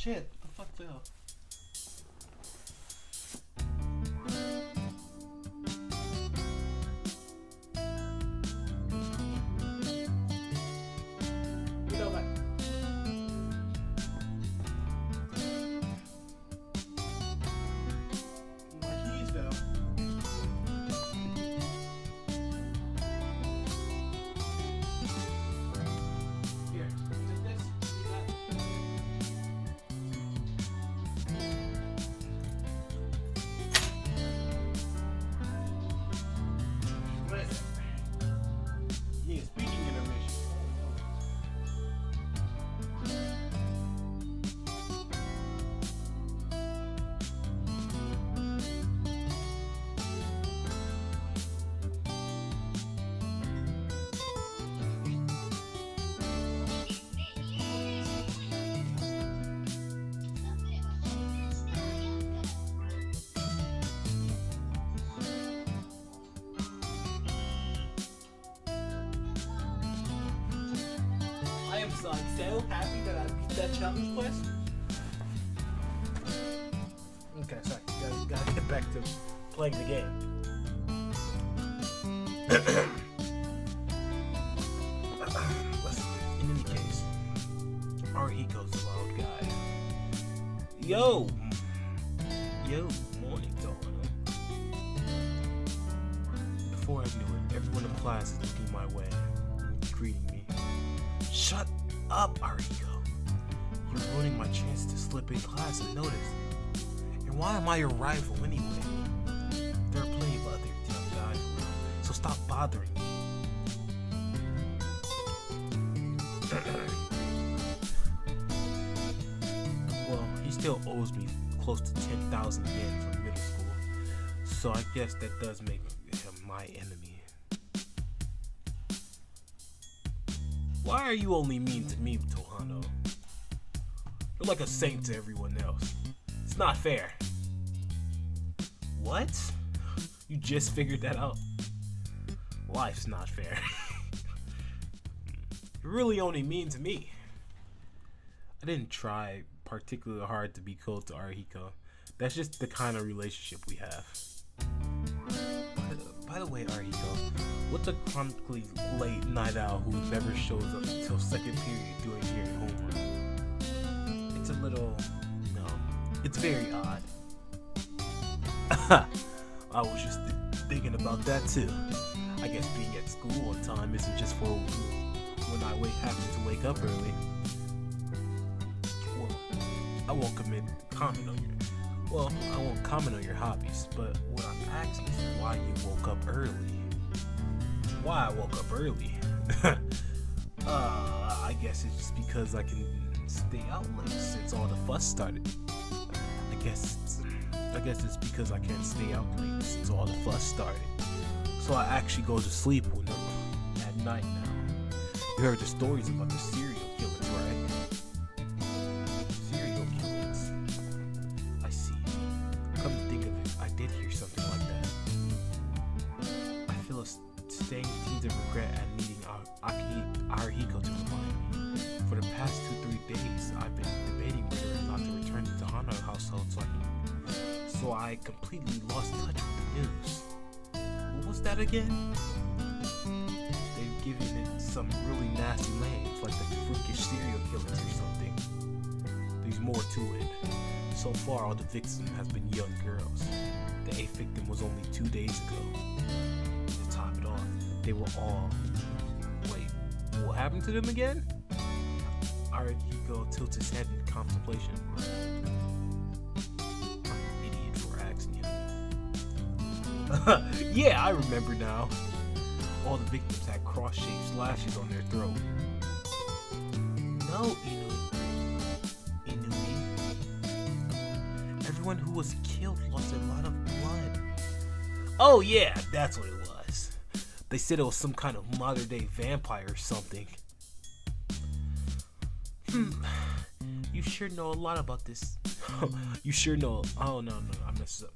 shit, the fuck fell? You know what? My keys fell. Here, take this. You got it. Yeah, speaking intermission. I am so happy that I beat that challenge quest. Okay, sorry. Gotta get back to playing the game. Listen, in any case, Arihiko's a loud guy. Yo! Morning, Dono. Before I knew it, everyone in class is looking my way, greeting me. Shut up, Arihiko. You're ruining my chance to slip in class and notice. And why am I your rival anyway? There are plenty of other young guys around, so stop bothering me. Well, he still owes me close to 10,000 yen from middle school, so I guess that does make him my enemy. Why are you only mean to me, Tohano? You're like a saint to everyone else. It's not fair. What? You just figured that out? Life's not fair. You're really only mean to me. I didn't try particularly hard to be cold to Arihiko. That's just the kind of relationship we have. By the way, Arihiko, what's a chronically late night owl who never shows up until second period doing your homework? It's a little... no, it's very odd. I was just thinking about that too. I guess being at school on time isn't just for when I happen to wake up early. Well, I won't comment on your hobbies, but what I'm asking is why you woke up early. Why I woke up early? I guess it's just because I can stay out late since all the fuss started. I guess it's because I can't stay out late since all the fuss started. So I actually go to sleep at night now. You heard the stories about the serial killers, right? Serial killers. I see. Come to think of it, I did hear something like that. I feel a staying tinge of regret at needing Arihiko to remind me. For the past 2-3 days, I've been debating whether or not to return to the Hana household so I completely lost touch with the news. What was that again? They've given it some really nasty names, like the freakish serial killers or something. There's more to it. So far, all the victims have been young girls. The 8th victim was only 2 days ago. To top it off, they were all... Wait, what happened to them again? Arihiko tilts his head in contemplation. Yeah, I remember now. All the victims had cross-shaped slashes on their throat. No, Inui. Everyone who was killed lost a lot of blood. Oh yeah, that's what it was. They said it was some kind of modern-day vampire or something. You sure know a lot about this. You sure know. Oh, no, I messed up.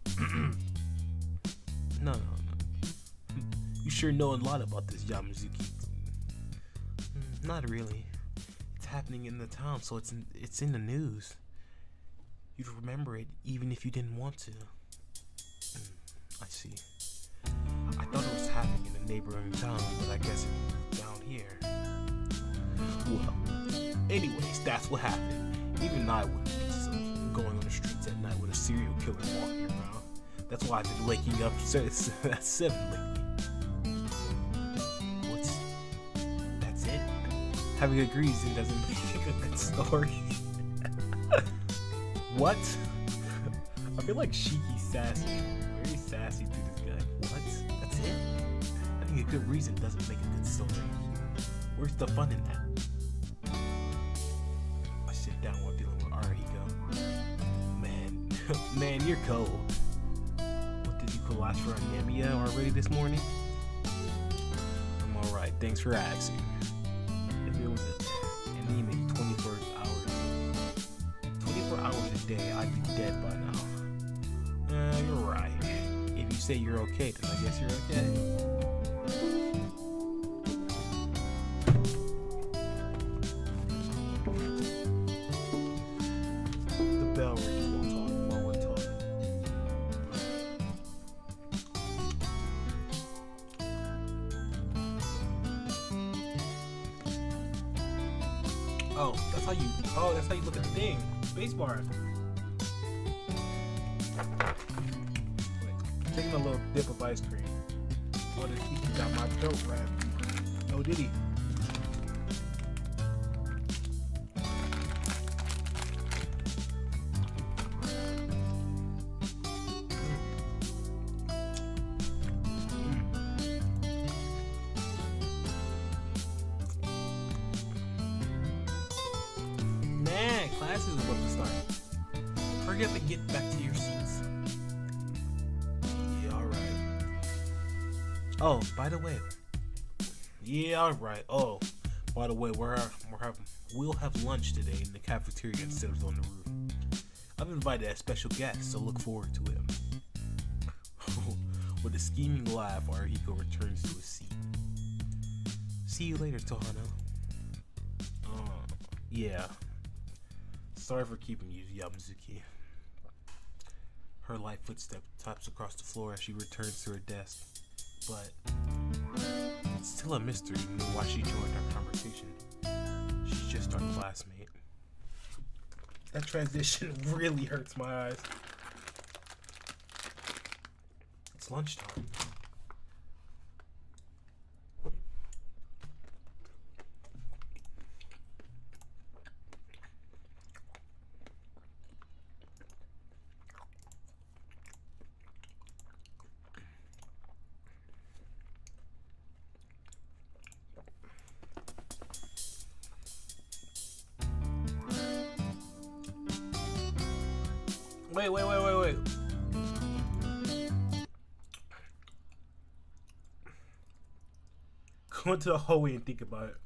No. You sure know a lot about this, Yamazuki. Not really. It's happening in the town, so it's in the news. You'd remember it even if you didn't want to. I see. I thought it was happening in a neighboring town, but I guess it moved down here. Well, anyways, that's what happened. Even I wouldn't be going on the streets at night with a serial killer walking around. That's why I've been waking up at 7 lately. That's it? Having a reason doesn't make a good story. What? I feel like Shiki's sassy. Very sassy to this guy. What? That's it? Having a good reason doesn't make a good story. Where's the fun in that? I sit down while dealing with Arihiko. Man, you're cold. What, did you collapse for anemia already this morning? I'm alright, thanks for asking. If it was anemic 24 hours a day, I'd be dead by now. You're right. If you say you're okay, then I guess you're okay. The bell rings while we're talking. Oh, that's how you look at the thing. Spacebar. Wait, taking a little dip of ice cream. Oh, this he got my throat wrapped. Oh, did he? Man, class is about to start. Hurry up and get back to your seats. Yeah, alright. Oh, by the way. Yeah, alright. Oh, by the way, we'll have lunch today in the cafeteria instead of on the roof. I've invited a special guest, so look forward to him. With a scheming laugh, Arihiko returns to his seat. See you later, Tohano. Yeah. Sorry for keeping you, Yamazuki. Her light footstep taps across the floor as she returns to her desk. But it's still a mystery why she joined our conversation. She's just our classmate. That transition really hurts my eyes. It's lunchtime. Wait. Go into the hallway and think about it.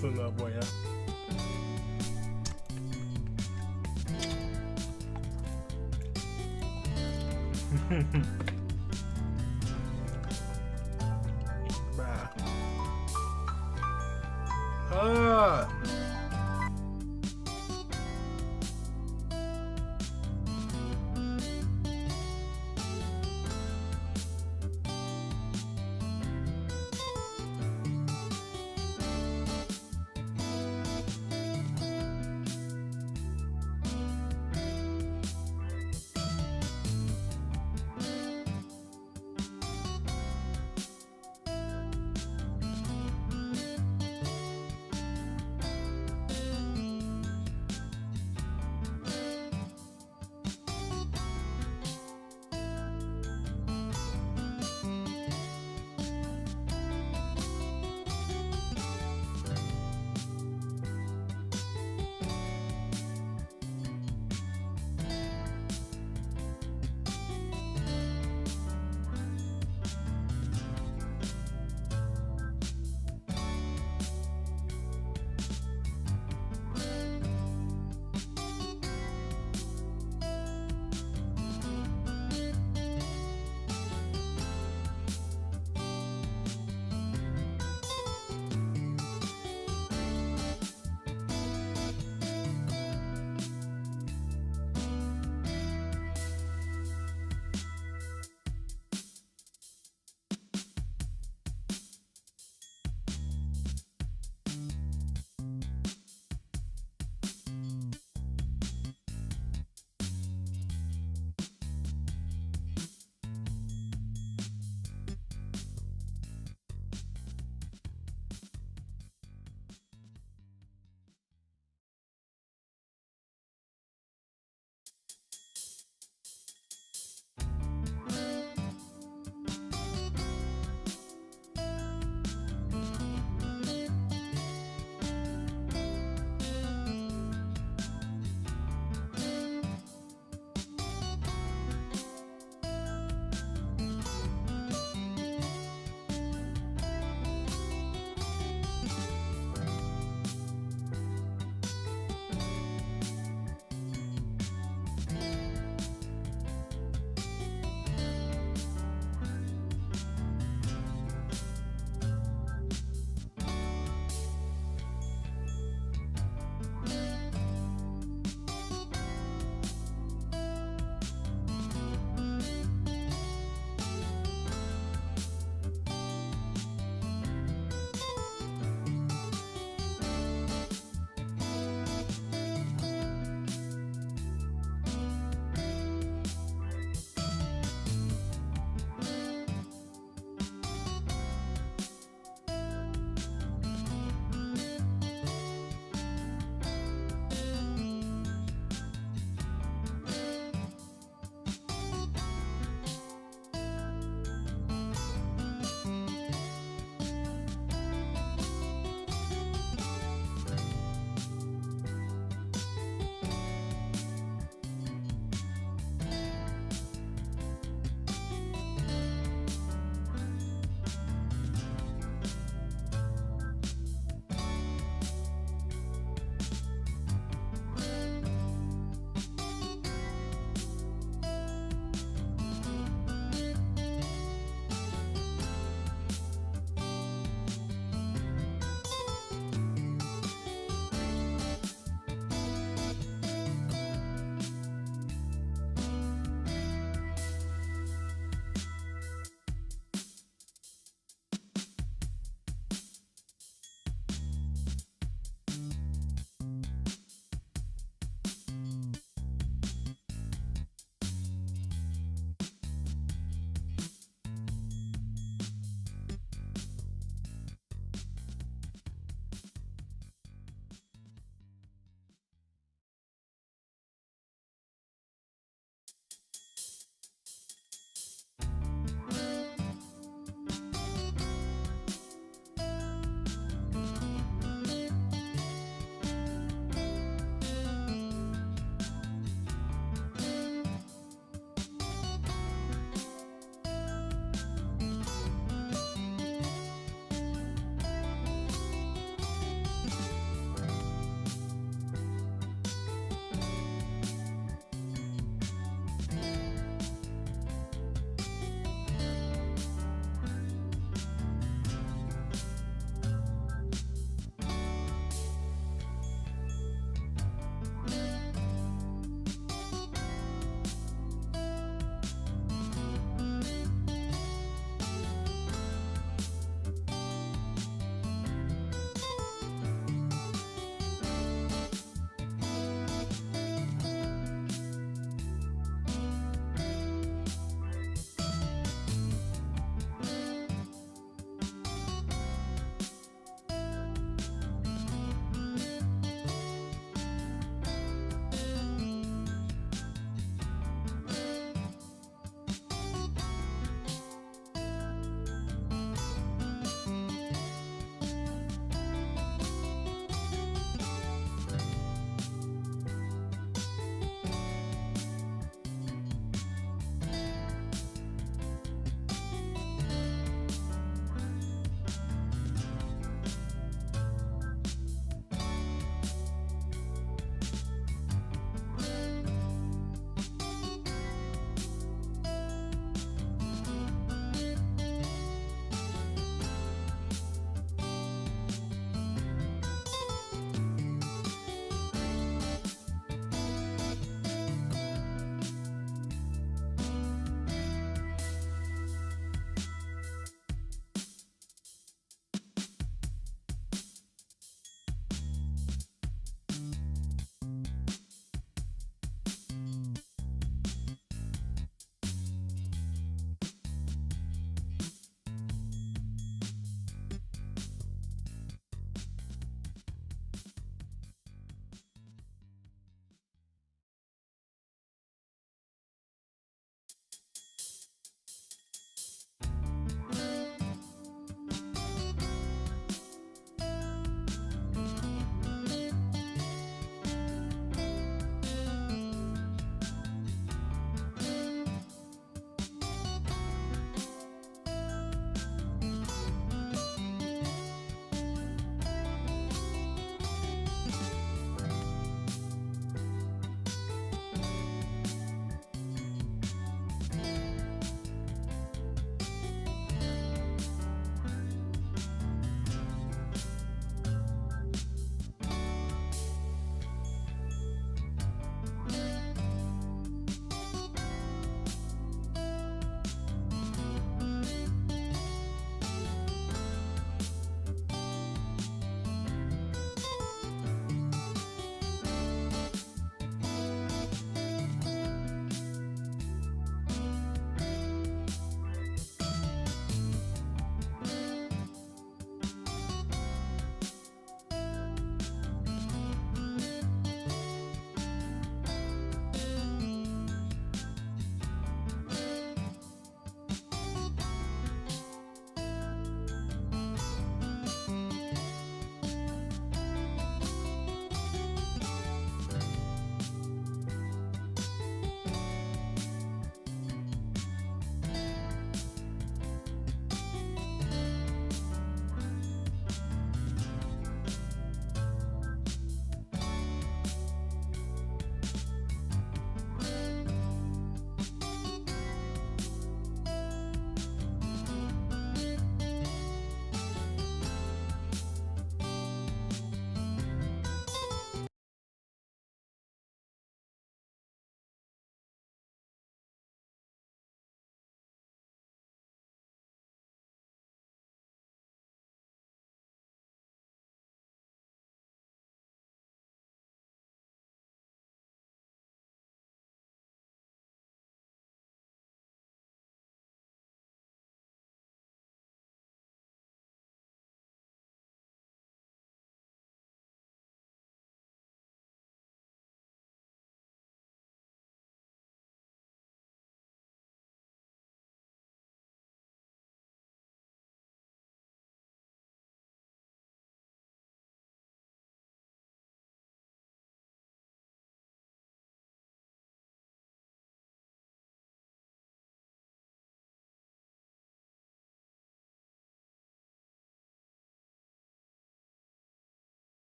No, boy, yeah. Bruh.